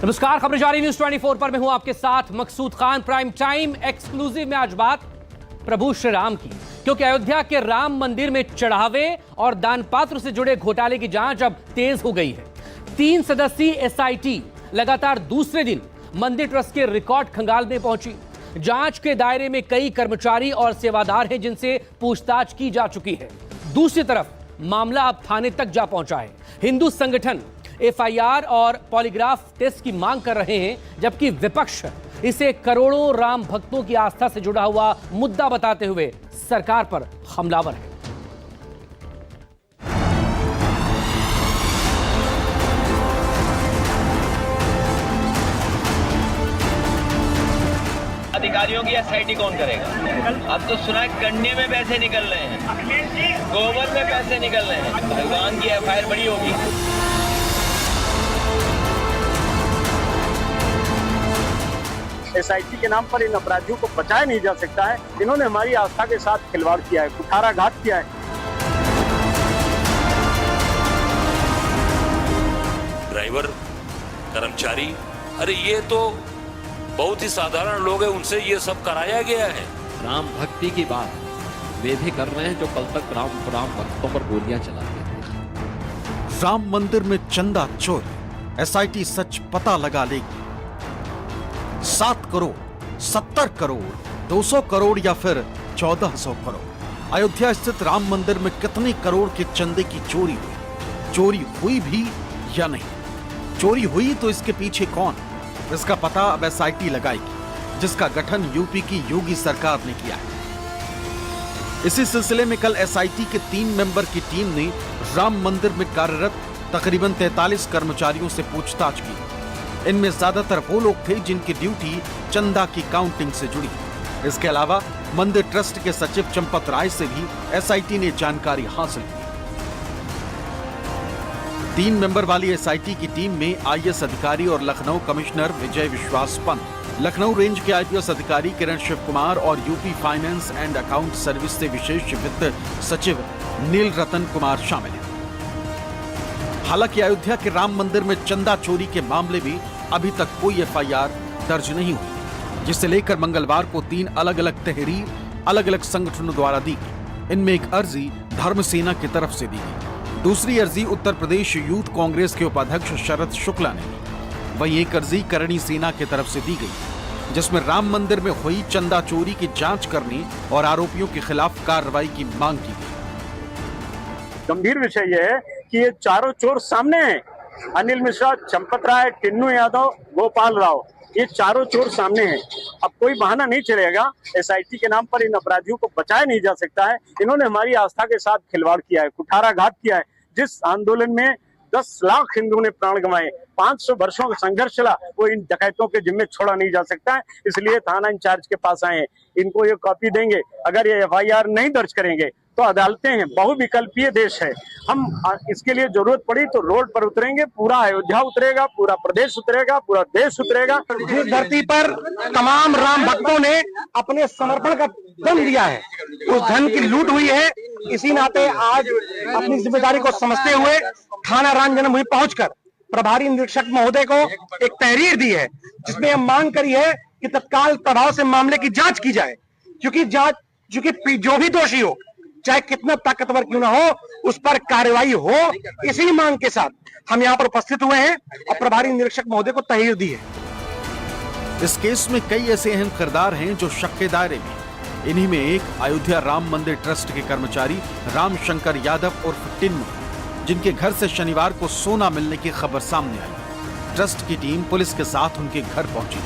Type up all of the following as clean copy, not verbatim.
नमस्कार, खबरें जारी न्यूज 24 पर मैं हूं आपके साथ मकसूद खान। प्राइम टाइम एक्सक्लूसिव में आज बात प्रभु श्री राम की, क्योंकि अयोध्या के राम मंदिर में चढ़ावे और दान पात्र से जुड़े घोटाले की जांच अब तेज हो गई है। 3 सदस्यीय एसआईटी लगातार दूसरे दिन मंदिर ट्रस्ट के रिकॉर्ड खंगालने पहुंची। जांच के दायरे में कई कर्मचारी और सेवादार हैं जिनसे पूछताछ की जा चुकी है। दूसरी तरफ मामला अब थाने तक जा पहुंचा है। हिंदू संगठन एफआईआर और पॉलीग्राफ टेस्ट की मांग कर रहे हैं, जबकि विपक्ष इसे करोड़ों राम भक्तों की आस्था से जुड़ा हुआ मुद्दा बताते हुए सरकार पर हमलावर है। अधिकारियों की एसआईटी कौन करेगा? अब तो सुना गन्ने में पैसे निकल रहे हैं, गोबर में पैसे निकल रहे हैं। भगवान की एफआईआर बड़ी होगी। एसआईटी के नाम पर इन अपराधियों को बचाया नहीं जा सकता है। इन्होंने हमारी आस्था के साथ खिलवाड़ किया है, कुठाराघात किया है। ड्राइवर, कर्मचारी, अरे ये तो बहुत ही साधारण लोग हैं, उनसे ये सब कराया गया है। राम भक्ति की बात वे भी कर रहे हैं जो कल तक राम भक्तों पर गोलियां चलाते थे। राम मंदिर में चंदा चोर, एसआईटी सच पता लगा लेगी। 7 करोड़, 70 करोड़, 200 करोड़ या फिर 1400 करोड़। अयोध्या स्थित राम मंदिर में कितने करोड़ के चंदे की चोरी हुई? चोरी हुई भी या नहीं? चोरी हुई तो इसके पीछे कौन? इसका पता अब एसआईटी लगाएगी, जिसका गठन यूपी की योगी सरकार ने किया है। इसी सिलसिले में कल एसआईटी के 3 मेंबर की टीम ने राम मंदिर में कार्यरत तकरीबन 43 कर्मचारियों से पूछताछ की। इनमें ज्यादातर वो लोग थे जिनकी ड्यूटी चंदा की काउंटिंग से जुड़ी। इसके अलावा मंदिर ट्रस्ट के सचिव चंपत राय से भी एसआईटी ने जानकारी हासिल की। 3 मेंबर वाली एसआईटी की टीम में आईएएस अधिकारी और लखनऊ कमिश्नर विजय विश्वास पंत, लखनऊ रेंज के आईपीएस अधिकारी किरण शिव कुमार और UP finance and account service से विशेष वित्त सचिव नील रतन कुमार शामिल हैं। हालांकि अयोध्या के राम मंदिर में चंदा चोरी के मामले में अभी तक कोई एफआईआर दर्ज नहीं हुई, जिसे लेकर मंगलवार को 3 अलग अलग तहरीर अलग अलग संगठनों द्वारा दी गई। इनमें एक अर्जी धर्म सेना की तरफ से दी गई, दूसरी अर्जी उत्तर प्रदेश यूथ कांग्रेस के उपाध्यक्ष शरद शुक्ला ने दी। वहीं एक अर्जी करणी सेना की तरफ से दी गई, जिसमें राम मंदिर में हुई चंदा चोरी की जांच करने और आरोपियों के खिलाफ कार्रवाई की मांग की गई। गंभीर विषय यह है कि ये चारों चोर सामने हैं। अनिल मिश्रा, चंपत राय, टिन्नू यादव, गोपाल राव, ये चारों चोर सामने हैं। अब कोई बहाना नहीं चलेगा। एसआईटी के नाम पर इन अपराधियों को बचाया नहीं जा सकता है। इन्होंने हमारी आस्था के साथ खिलवाड़ किया है, कुठाराघात किया है। जिस आंदोलन में 10 लाख हिंदुओं ने प्राण गंवाए, 500 वर्षों का संघर्ष चला, वो इन डकैतों के जिम्मे छोड़ा नहीं जा सकता है। इसलिए थाना इंचार्ज के पास आए हैं। इनको ये कॉपी देंगे। अगर ये एफआईआर नहीं दर्ज करेंगे तो अदालतें हैं, बहुविकल्पीय देश है। हम इसके लिए जरूरत पड़ी तो रोड पर उतरेंगे। पूरा अयोध्या उतरेगा, पूरा प्रदेश उतरेगा, पूरा देश उतरेगा। जिस धरती पर तमाम राम भक्तों ने अपने समर्पण का धन दिया है, उस धन की लूट हुई है। इसी नाते आज अपनी जिम्मेदारी को समझते हुए थाना राम जन्मभूमि पहुंचकर प्रभारी निरीक्षक महोदय को एक तहरीर दी है, जिसमें यह मांग करी है कि तत्काल प्रभाव से मामले की जांच की जाए, क्योंकि जो भी दोषी हो, चाहे कितना ताकतवर क्यों ना हो, उस पर कार्रवाई हो। इसी मांग के साथ हम यहाँ पर उपस्थित हुए हैं और प्रभारी निरीक्षक महोदय को तहरीर दी है। इस केस में कई ऐसे अहम किरदार हैं जो शक के दायरे में। इन्हीं में एक अयोध्या राम मंदिर ट्रस्ट के कर्मचारी राम शंकर यादव उर्फ टिन्नू, जिनके घर से शनिवार को सोना मिलने की खबर सामने आई। ट्रस्ट की टीम पुलिस के साथ उनके घर पहुंची।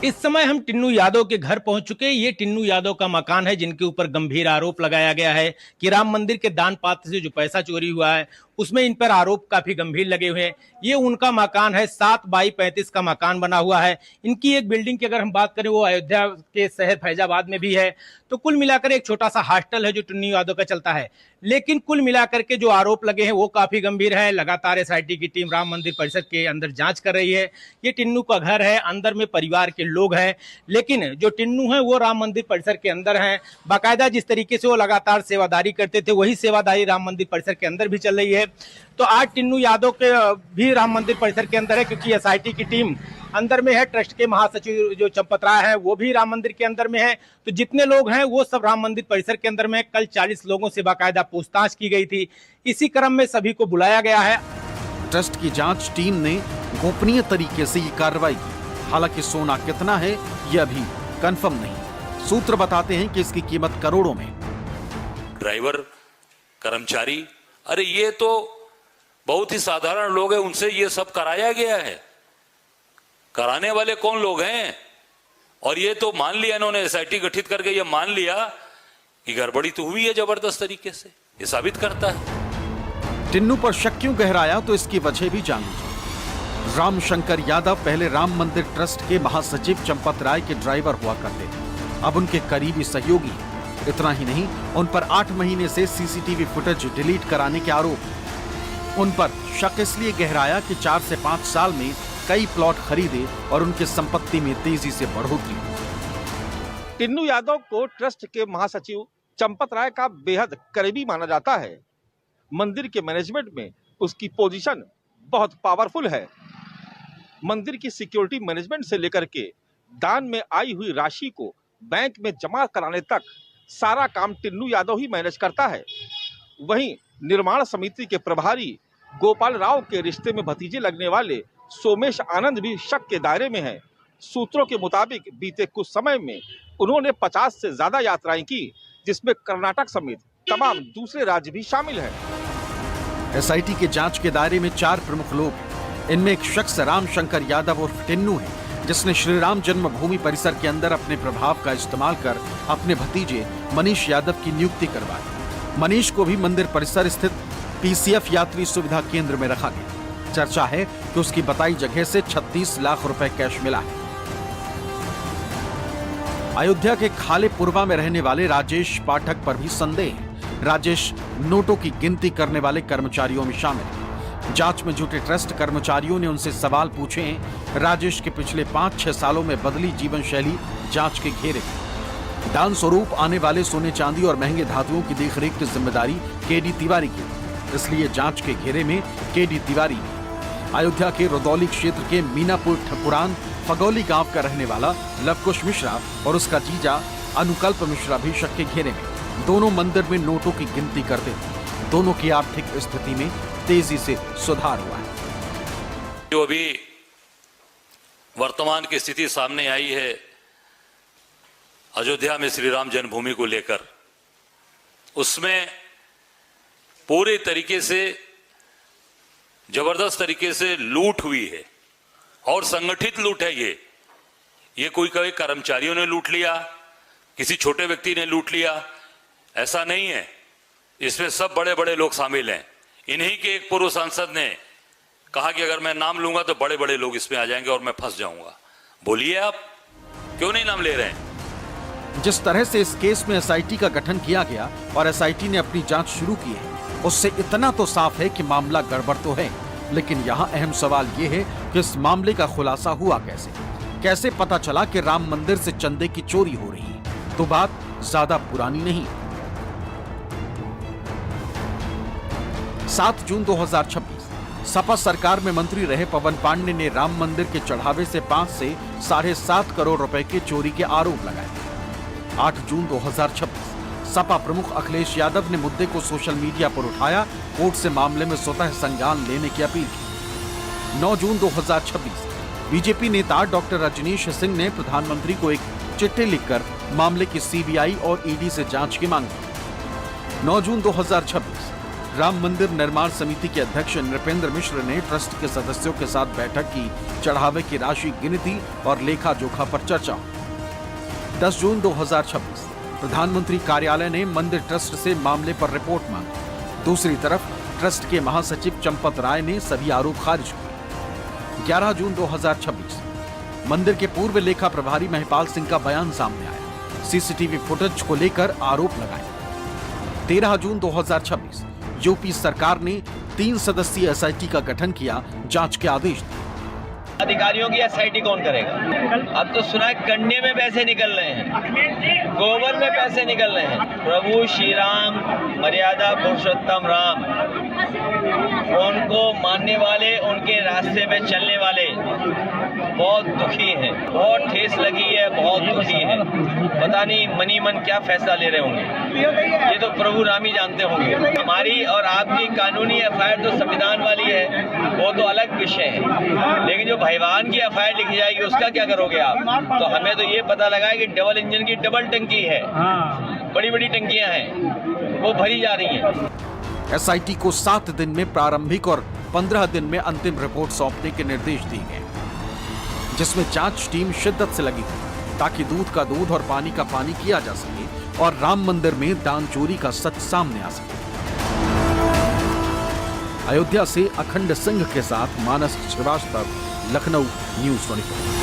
इस समय हम टिन्नू यादव के घर पहुंच चुके हैं। ये टिन्नू यादव का मकान है, जिनके ऊपर गंभीर आरोप लगाया गया है कि राम मंदिर के दान पात्र से जो पैसा चोरी हुआ है, उसमें इन पर आरोप काफी गंभीर लगे हुए हैं। ये उनका मकान है, 7 बाई 35 का मकान बना हुआ है। इनकी एक बिल्डिंग की अगर हम बात करें, वो अयोध्या के शहर फैजाबाद में भी है। तो कुल मिलाकर एक छोटा सा हॉस्टल है जो टिन्नू यादव का चलता है। लेकिन कुल मिलाकर के जो आरोप लगे हैं वो काफी गंभीर है। लगातार एसआईटी की टीम राम मंदिर परिसर के अंदर जांच कर रही है। ये टिन्नू का घर है, अंदर में परिवार के लोग हैं, लेकिन जो टिन्नू है वो राम मंदिर परिसर के अंदर है। बाकायदा जिस तरीके से वो लगातार सेवादारी करते थे, वही सेवादारी राम मंदिर परिसर के अंदर भी चल रही है। तो आज टिन्नू यादव के भी राम मंदिर परिसर के अंदर है, क्योंकि एसआईटी की टीम अंदर में है। ट्रस्ट के महासचिव जो चंपत राय है वो भी राम मंदिर के अंदर में है। तो जितने लोग हैं वो सब राम मंदिर परिसर के अंदर में। कल 40 लोगों से बाकायदा पूछताछ की गई थी। इसी क्रम में सभी को बुलाया गया है। ट्रस्ट की जांच टीम ने गोपनीय तरीके से ये कार्रवाई की। हालांकि सोना कितना है ये अभी कंफर्म नहीं। सूत्र बताते हैं कि इसकी कीमत करोड़ों में। ड्राइवर, कर्मचारी, अरे ये तो बहुत ही साधारण लोग हैं, उनसे ये सब कराया गया है। कराने वाले कौन लोग हैं? और ये तो मान लिया इन्होंने, एसआईटी गठित करके ये मान लिया कि गड़बड़ी तो हुई है जबरदस्त तरीके से। ये साबित करता है। टिन्नू पर शक क्यों गहराया, तो इसकी वजह भी जान लीजिए। रामशंकर यादव पहले राम मंदिर ट्रस्ट के महासचिव चंपत राय के ड्राइवर हुआ करते थे, अब उनके करीबी सहयोगी। इतना ही नहीं, उन पर 8 महीने से सीसीटीवी फुटेज डिलीट कराने के आरोप। उन पर शक इसलिए गहराया कि 4 से 5 साल में कई प्लॉट खरीदे और उनकी संपत्ति में तेजी से बढ़ोतरी। टिन्नू यादव को ट्रस्ट के महासचिव चंपत राय का बेहद करीबी माना जाता है। मंदिर के मैनेजमेंट में उसकी पोजीशन बहुत पावरफुल है। मंदिर की सिक्योरिटी मैनेजमेंट से लेकर के दान में आई हुई राशि को बैंक में जमा कराने तक सारा काम टिन्नू यादव ही मैनेज करता है। वहीं निर्माण समिति के प्रभारी गोपाल राव के रिश्ते में भतीजे लगने वाले सोमेश आनंद भी शक के दायरे में है। सूत्रों के मुताबिक बीते कुछ समय में उन्होंने 50 से ज्यादा यात्राएं की, जिसमें कर्नाटक समेत तमाम दूसरे राज्य भी शामिल हैं। एसआईटी के जांच के दायरे में 4 प्रमुख लोग हैं। इनमें एक शख्स रामशंकर यादव उर्फ टिन्नू है, जिसने श्री राम जन्मभूमि परिसर के अंदर अपने प्रभाव का इस्तेमाल कर अपने भतीजे मनीष यादव की नियुक्ति करवाई। मनीष को भी मंदिर परिसर स्थित पीसीएफ यात्री सुविधा केंद्र में रखा गया। चर्चा है कि उसकी बताई जगह से 36 लाख रुपए कैश मिला है। अयोध्या के खालेपुरवा में रहने वाले राजेश पाठक पर भी संदेह है। राजेश नोटों की गिनती करने वाले कर्मचारियों में शामिल है। जांच में जुटे ट्रस्ट कर्मचारियों ने उनसे सवाल पूछे हैं। राजेश के पिछले 5-6 सालों में बदली जीवन शैली जांच के घेरे में। दान स्वरूप आने वाले सोने चांदी और महंगे धातुओं की देखरेख की जिम्मेदारी केडी तिवारी की, इसलिए जांच के घेरे में केडी तिवारी। अयोध्या के रुदौली क्षेत्र के मीनापुर ठकुरान फगौली गांव का रहने वाला लवकुश मिश्रा और उसका जीजा अनुकल्प मिश्रा भी शक के घेरे में। दोनों मंदिर में नोटों की गिनती करते थे। दोनों की आर्थिक स्थिति में तेजी से सुधार हुआ है। जो अभी वर्तमान की स्थिति सामने आई है अयोध्या में श्री राम जन्मभूमि को लेकर, उसमें पूरे तरीके से जबरदस्त तरीके से लूट हुई है और संगठित लूट है। ये कोई कभी कर्मचारियों ने लूट लिया, किसी छोटे व्यक्ति ने लूट लिया, ऐसा नहीं है। इसमें सब बड़े बड़े लोग शामिल हैं। इन्हीं के एक पूर्व सांसद ने कहा कि अगर मैं नाम लूंगा तो बड़े बड़े लोग इसमें आ जाएंगे और मैं फंस जाऊंगा। बोलिए आप क्यों नहीं नाम ले रहे हैं? जिस तरह से इस केस में एसआईटी का गठन किया गया और एसआईटी ने अपनी जांच शुरू की है, उससे इतना तो साफ है कि मामला गड़बड़ तो है। लेकिन यहाँ अहम सवाल ये है कि इस मामले का खुलासा हुआ कैसे? कैसे पता चला कि राम मंदिर से चंदे की चोरी हो रही है? तो बात ज्यादा पुरानी नहीं। 7 जून 2026 सपा सरकार में मंत्री रहे पवन पांडे ने राम मंदिर के चढ़ावे से 5 से 7.5 करोड़ रुपए के चोरी के आरोप लगाए। 8 जून 2026 सपा प्रमुख अखिलेश यादव ने मुद्दे को सोशल मीडिया पर उठाया, कोर्ट से मामले में स्वतः संज्ञान लेने की अपील की। 9 जून 2026 बीजेपी नेता डॉक्टर रजनीश सिंह ने प्रधानमंत्री को एक चिट्ठी लिखकर मामले की सीबीआई और ईडी से जांच की मांग की। 9 जून 2026 राम मंदिर निर्माण समिति के अध्यक्ष नृपेंद्र मिश्र ने ट्रस्ट के सदस्यों के साथ बैठक की। चढ़ावे की राशि गिनती और लेखा जोखा पर चर्चा। 10 जून 2026 प्रधानमंत्री कार्यालय ने मंदिर ट्रस्ट से मामले पर रिपोर्ट मांगी। दूसरी तरफ ट्रस्ट के महासचिव चंपत राय ने सभी आरोप खारिज किए। 11 जून 2026 मंदिर के पूर्व लेखा प्रभारी महिपाल सिंह का बयान सामने आया। सीसीटीवी फुटेज को लेकर आरोप लगाए। 13 जून 2026 यूपी सरकार ने 3 सदस्यीय एसआईटी का गठन किया, जांच के आदेश दिए। अधिकारियों की एसआईटी कौन करेगा? अब तो सुना है गन्ने में पैसे निकल रहे हैं, गोबर में पैसे निकल रहे हैं। प्रभु श्री राम मर्यादा पुरुषोत्तम राम उनको मानने वाले, उनके रास्ते पे चलने वाले बहुत दुखी हैं, बहुत ठेस लगी है, बहुत दुखी है। पता नहीं मनी मन क्या फैसला ले रहे होंगे, ये तो प्रभु राम ही जानते होंगे। हमारी और आपकी कानूनी एफआईआर तो संविधान वाली है, वो तो अलग विषय है, लेकिन जो भाईवान की एफआईआर लिखी जाएगी उसका क्या करोगे आप? तो हमें तो ये पता लगा है कि डबल इंजन की डबल टंकी है, बड़ी बड़ी टंकियां हैं, वो भरी जा रही हैं। एसआईटी को 7 दिन में प्रारंभिक और 15 दिन में अंतिम रिपोर्ट सौंपने के निर्देश दिए गए, जिसमें जांच टीम शिद्दत से लगी थी ताकि दूध का दूध और पानी का पानी किया जा सके और राम मंदिर में दान चोरी का सच सामने आ सके। अयोध्या से अखंड सिंह के साथ मानस श्रीवास्तव, लखनऊ, न्यूज़ 24।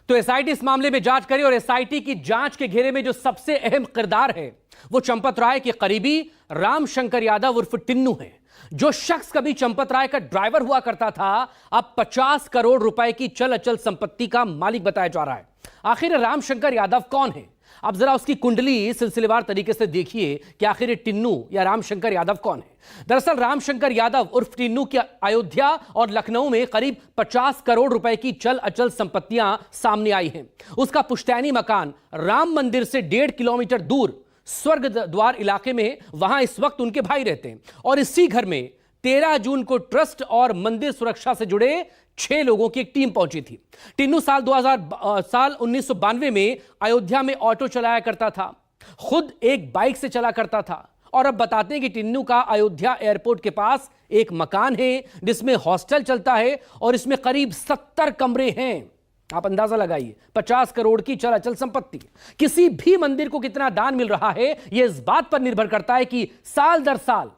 तो एसआईटी इस मामले में जांच करे और एसआईटी की जांच के घेरे में जो सबसे अहम किरदार है वो चंपत राय के करीबी राम शंकर यादव उर्फ टिन्नू है। जो शख्स कभी चंपत राय का ड्राइवर हुआ करता था, अब 50 करोड़ रुपए की चल अचल संपत्ति का मालिक बताया जा रहा है। आखिर राम शंकर यादव कौन है? अब जरा उसकी कुंडली सिलसिलेवार तरीके से देखिए कि आखिर टिन्नू या रामशंकर यादव कौन है। दरअसल रामशंकर यादव उर्फ टिन्नू की अयोध्या और लखनऊ में करीब 50 करोड़ रुपए की चल अचल संपत्तियां सामने आई हैं। उसका पुश्तैनी मकान राम मंदिर से 1.5 किलोमीटर दूर स्वर्ग द्वार इलाके में, वहां इस वक्त उनके भाई रहते हैं और इसी घर में 13 जून को ट्रस्ट और मंदिर सुरक्षा से जुड़े 6 लोगों की एक टीम पहुंची थी। टिन्नू साल 1992 में अयोध्या में ऑटो चलाया करता था, खुद एक बाइक से चला करता था और अब बताते हैं कि टिन्नू का अयोध्या एयरपोर्ट के पास एक मकान है जिसमें हॉस्टल चलता है और इसमें करीब 70 कमरे हैं। आप अंदाजा लगाइए, 50 करोड़ की चल अचल संपत्ति। किसी भी मंदिर को कितना दान मिल रहा है यह इस बात पर निर्भर करता है कि साल दर साल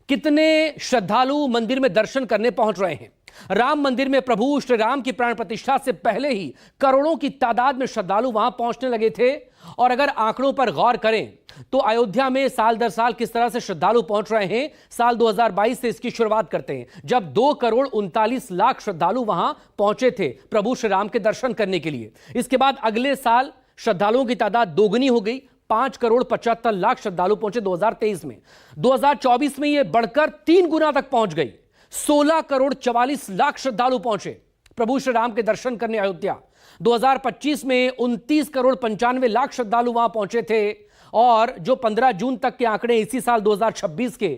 कितने श्रद्धालु मंदिर में दर्शन करने पहुंच रहे हैं। राम मंदिर में प्रभु श्री राम की प्राण प्रतिष्ठा से पहले ही करोड़ों की तादाद में श्रद्धालु वहां पहुंचने लगे थे और अगर आंकड़ों पर गौर करें तो अयोध्या में साल दर साल किस तरह से श्रद्धालु पहुंच रहे हैं। साल 2022 से इसकी शुरुआत करते हैं जब 2 करोड़ 39 लाख श्रद्धालु वहां पहुंचे थे प्रभु श्री राम के दर्शन करने के लिए। इसके बाद अगले साल श्रद्धालुओं की तादाद दोगुनी हो गई, 5 करोड़ 75 लाख श्रद्धालु पहुंचे 2023 में। 2024 में यह बढ़कर 3 गुना तक पहुंच गई, 16 करोड़ 44 लाख श्रद्धालु पहुंचे प्रभु श्री राम के दर्शन करने अयोध्या। 2025 में 29 करोड़ 95 लाख श्रद्धालु वहां पहुंचे थे और जो 15 जून तक के आंकड़े इसी साल 2026 के,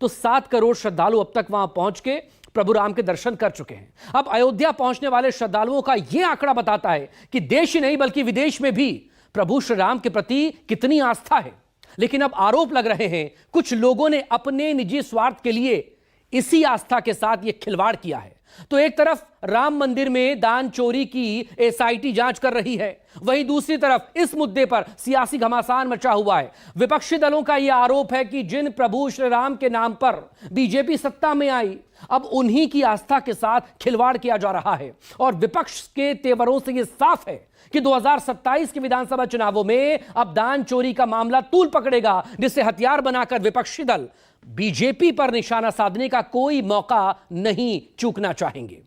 तो 7 करोड़ श्रद्धालु अब तक वहां पहुंच के प्रभु राम के दर्शन कर चुके हैं। अब अयोध्या पहुंचने वाले श्रद्धालुओं का यह आंकड़ा बताता है कि देश ही नहीं बल्कि विदेश में भी प्रभु श्री राम के प्रति कितनी आस्था है। लेकिन अब आरोप लग रहे हैं कुछ लोगों ने अपने निजी स्वार्थ के लिए इसी आस्था के साथ यह खिलवाड़ किया है। तो एक तरफ राम मंदिर में दान चोरी की एसआईटी जांच कर रही है, वहीं दूसरी तरफ इस मुद्दे पर सियासी घमासान मचा हुआ है। विपक्षी दलों का यह आरोप है कि जिन प्रभु श्री राम के नाम पर बीजेपी सत्ता में आई, अब उन्हीं की आस्था के साथ खिलवाड़ किया जा रहा है और विपक्ष के तेवरों से यह साफ है कि 2027 के विधानसभा चुनावों में अब दान चोरी का मामला तूल पकड़ेगा, जिससे हथियार बनाकर विपक्षी दल बीजेपी पर निशाना साधने का कोई मौका नहीं चूकना चाहेंगे।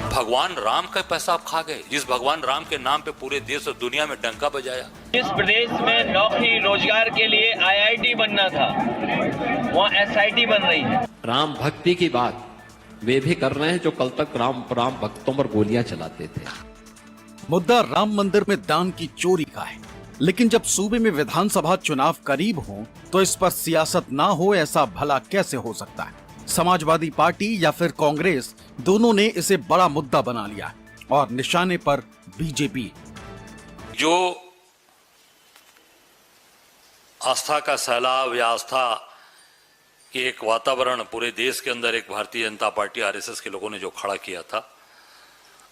भगवान राम का पैसा आप खा गए, जिस भगवान राम के नाम पे पूरे देश और दुनिया में डंका बजाया। इस प्रदेश में नौकरी रोजगार के लिए आईआईटी बनना था, वहाँ एसआईटी बन रही है। राम भक्ति की बात वे भी कर रहे हैं जो कल तक राम भक्तों पर गोलियां चलाते थे। मुद्दा राम मंदिर में दान की चोरी का है, लेकिन जब सूबे में विधानसभा चुनाव करीब हो तो इस पर सियासत ना हो, ऐसा भला कैसे हो सकता है? समाजवादी पार्टी या फिर कांग्रेस, दोनों ने इसे बड़ा मुद्दा बना लिया और निशाने पर बीजेपी। जो आस्था का सैलाब या आस्था के एक वातावरण पूरे देश के अंदर एक भारतीय जनता पार्टी आरएसएस के लोगों ने जो खड़ा किया था,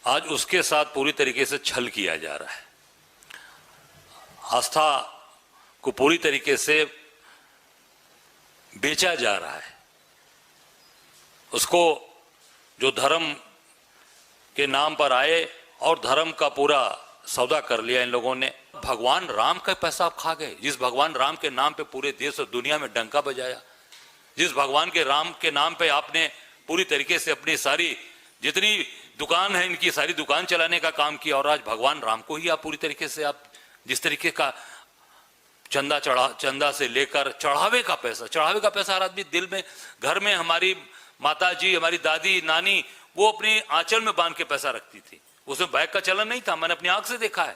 आज उसके साथ पूरी तरीके से छल किया जा रहा है। आस्था को पूरी तरीके से बेचा जा रहा है। उसको जो धर्म के नाम पर आए और धर्म का पूरा सौदा कर लिया इन लोगों ने। भगवान राम का पैसा आप खा गए, जिस भगवान राम के नाम पे पूरे देश और दुनिया में डंका बजाया, जिस भगवान के राम के नाम पे आपने पूरी तरीके से अपनी सारी जितनी दुकान है, इनकी सारी दुकान चलाने का काम किया, और आज भगवान राम को ही आप पूरी तरीके से आप जिस तरीके का चंदा से लेकर चढ़ावे का पैसा हर आदमी दिल में, घर में हमारी माता जी, हमारी दादी, नानी, वो अपनी आंचल में बांध के पैसा रखती थी। उसमें बैग का चलन नहीं था, मैंने अपनी आंख से देखा है।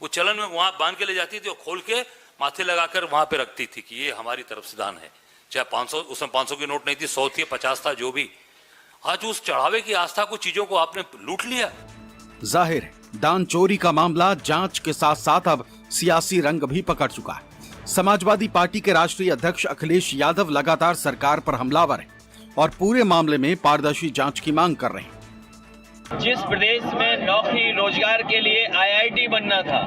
वो चलन में वहां बांध के ले जाती थी और खोल के माथे लगाकर वहां पे रखती थी कि ये हमारी तरफ से दान है। चाहे 500, उसमें 500 की नोट नहीं थी, 100 थी, 50 था, जो भी। आज उस चढ़ावे की आस्था को, चीजों को आपने लूट लिया। जाहिर है दान चोरी का मामला जांच के साथ साथ अब सियासी रंग भी पकड़ चुका है। समाजवादी पार्टी के राष्ट्रीय अध्यक्ष अखिलेश यादव लगातार सरकार पर हमलावर हैं और पूरे मामले में पारदर्शी जांच की मांग कर रहे हैं। जिस प्रदेश में नौकरी रोजगार के लिए IIT बनना था,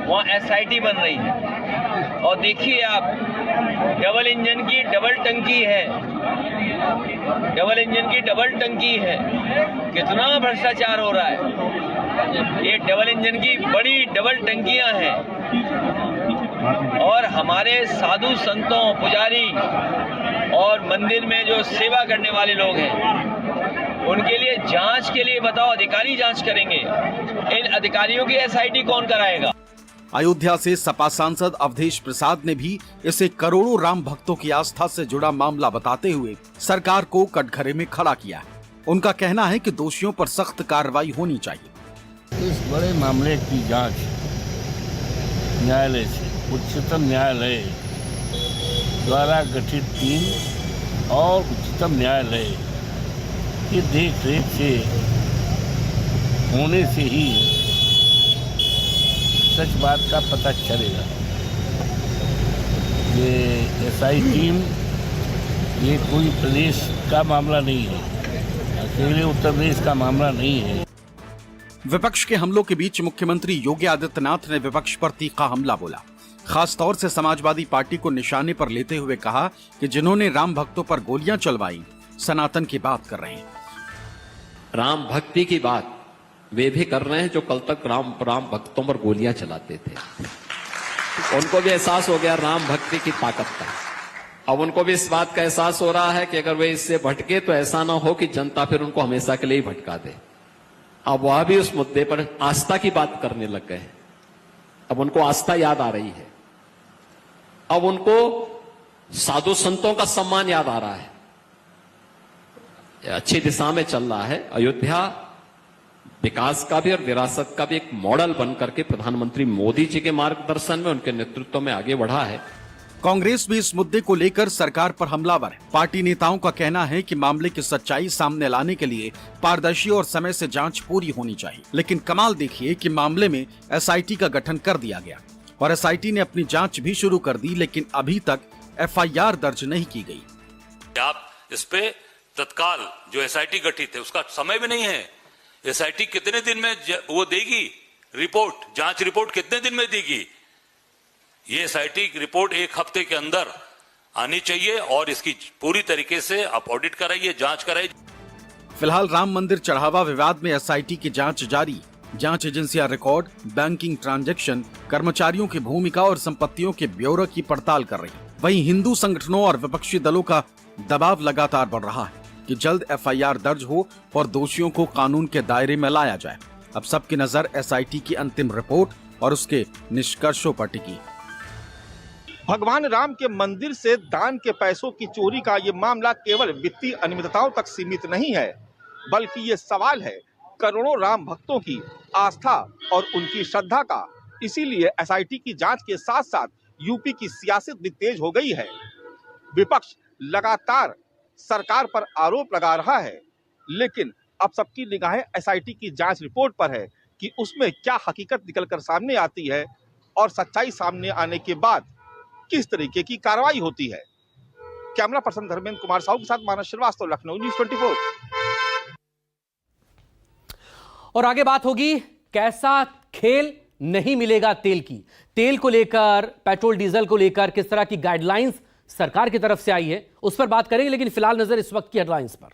वहाँ SIT बन रही है। और देखिए आप, डबल इंजन की डबल टंकी है, डबल इंजन की डबल टंकी है। कितना भ्रष्टाचार हो रहा है। ये डबल इंजन की बड़ी डबल टंकियां हैं। और हमारे साधु संतों, पुजारी और मंदिर में जो सेवा करने वाले लोग हैं, उनके लिए जांच के लिए बताओ, अधिकारी जांच करेंगे। इन अधिकारियों की SIT कौन कराएगा? अयोध्या से सपा सांसद अवधेश प्रसाद ने भी इसे करोड़ों राम भक्तों की आस्था से जुड़ा मामला बताते हुए सरकार को कटघरे में खड़ा किया है। उनका कहना है कि दोषियों पर सख्त कार्रवाई होनी चाहिए। इस बड़े मामले की जांच न्यायालय से, उच्चतम न्यायालय द्वारा गठित टीम और उच्चतम न्यायालय की देख रेख से होने से ही सच बात का पता चलेगा। ये SI टीम ये कोई प्रदेश का मामला नहीं है, अकेले उत्तर प्रदेश का मामला नहीं है। विपक्ष के हमलों के बीच मुख्यमंत्री योगी आदित्यनाथ ने विपक्ष पर तीखा हमला बोला। खासतौर से समाजवादी पार्टी को निशाने पर लेते हुए कहा कि जिन्होंने राम भक्तों पर गोलियां चलवाई सनातन की बात कर रहे हैं। राम भक्ति की बात वे भी कर रहे हैं जो कल तक राम भक्तों पर गोलियां चलाते थे। उनको भी एहसास हो गया राम भक्ति की ताकत का। अब उनको भी इस बात का एहसास हो रहा है कि अगर वे इससे भटके तो ऐसा ना हो कि जनता फिर उनको हमेशा के लिए ही भटका दे। अब वह भी उस मुद्दे पर आस्था की बात करने लग गए हैं। अब उनको आस्था याद आ रही है। अब उनको साधु संतों का सम्मान याद आ रहा है। अच्छी दिशा में चल रहा है। अयोध्या विकास का भी और विरासत का भी एक मॉडल बनकर के प्रधानमंत्री मोदी जी के मार्गदर्शन में, उनके नेतृत्व में आगे बढ़ा है। कांग्रेस भी इस मुद्दे को लेकर सरकार पर हमलावर है। पार्टी नेताओं का कहना है कि मामले की सच्चाई सामने लाने के लिए पारदर्शी और समय से जांच पूरी होनी चाहिए। लेकिन कमाल देखिए कि मामले में SIT का गठन कर दिया गया और SIT ने अपनी जांच भी शुरू कर दी, लेकिन अभी तक FIR दर्ज नहीं की गई। आप इस पे तत्काल जो SIT गठित है उसका समय भी नहीं है। SIT कितने दिन में वो देगी रिपोर्ट, जांच रिपोर्ट कितने दिन में देगी? ये SIT रिपोर्ट 1 हफ्ते के अंदर आनी चाहिए और इसकी पूरी तरीके से आप ऑडिट कराइए, जांच कराइए। फिलहाल राम मंदिर चढ़ावा विवाद में SIT की जांच जारी। जांच एजेंसियां रिकॉर्ड, बैंकिंग ट्रांजैक्शन, कर्मचारियों की भूमिका और संपत्तियों के ब्यौरे की पड़ताल कर रही। वहीं हिंदू संगठनों और विपक्षी दलों का दबाव लगातार बढ़ रहा है कि जल्द FIR दर्ज हो और दोषियों को कानून के दायरे में लाया जाए। अब सबकी नजर SIT की अंतिम रिपोर्ट और उसके निष्कर्षों पर टिकी। भगवान राम के मंदिर से दान के पैसों की चोरी का ये मामला केवल वित्तीय अनियमितताओं तक सीमित नहीं है, बल्कि ये सवाल है करोड़ों राम भक्तों की आस्था और उनकी श्रद्धा का। इसीलिए SIT की जांच के साथ साथ यूपी की सियासत भी तेज हो गई है। विपक्ष लगातार सरकार पर आरोप लगा रहा है, लेकिन अब सबकी निगाहें SIT की जांच रिपोर्ट पर है कि उसमें क्या हकीकत निकलकर सामने आती है और सच्चाई सामने आने के बाद किस तरीके की कार्रवाई होती है। कैमरा पर्सन धर्मेंद्र कुमार साहू के साथ मानस श्रीवास्तव, लखनऊ न्यूज़ 24। और आगे बात होगी कैसा खेल नहीं मिलेगा तेल की। तेल को लेकर, पेट्रोल डीजल को लेकर किस तरह की गाइडलाइंस सरकार की तरफ से आई है उस पर बात करेंगे, लेकिन फिलहाल नजर इस वक्त की हेडलाइंस पर।